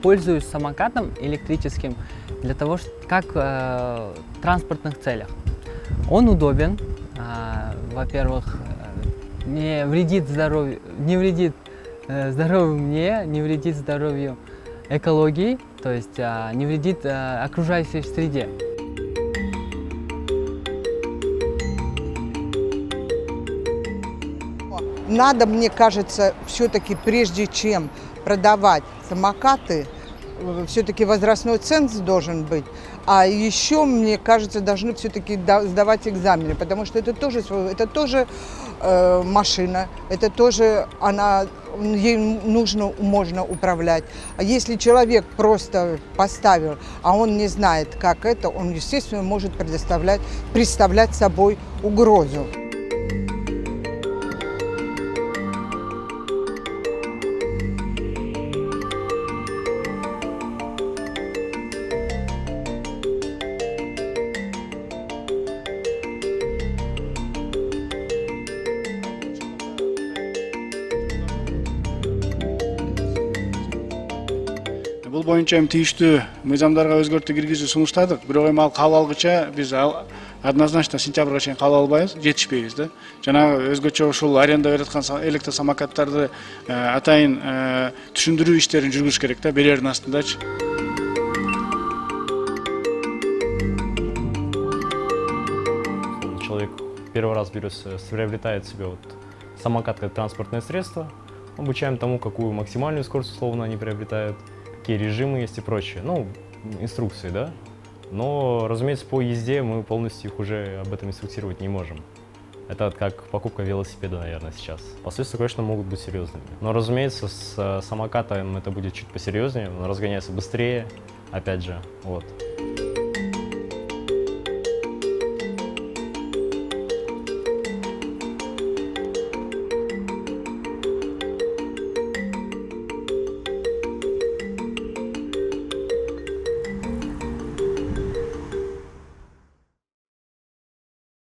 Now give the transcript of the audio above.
пользуюсь самокатом электрическим для того, как в транспортных целях. Он удобен, во-первых, не вредит здоровью, здоровью мне, не вредит здоровью экологии, то есть не вредит окружающей среде. Надо, мне кажется, все-таки прежде чем продавать самокаты, все-таки возрастной ценз должен быть. А еще, мне кажется, должны все-таки сдавать экзамены, потому что это тоже машина, это тоже ей можно управлять. А если человек просто поставил, а он не знает, как это, он, естественно, может представлять собой угрозу. Бул боюнча эми тийиштүү мыйзамдарга өзгөртүү киргизүү сунуштадык. Бирок эми ал кабыл алгыча биз однозначно сентябрга чейин кабыл албайбыз, жетишпейбиз да. Жанагы өзгөчө ушул аренда берип аткан электросамокаттарды атайын түшүндүрүү иштерин жүргүзүш керек да, берердин астындачы. Человек первый раз приобретает себе самокат как транспортное средство, обучаем тому, какую максимальную скорость условно они приобретают, какие режимы есть и прочее. Ну, инструкции, да? Но, разумеется, по езде мы полностью их уже об этом инструктировать не можем. Это как покупка велосипеда, наверное, сейчас. Последствия, конечно, могут быть серьезными. Но, разумеется, с самокатом это будет чуть посерьезнее, он разгоняется быстрее, опять же, вот.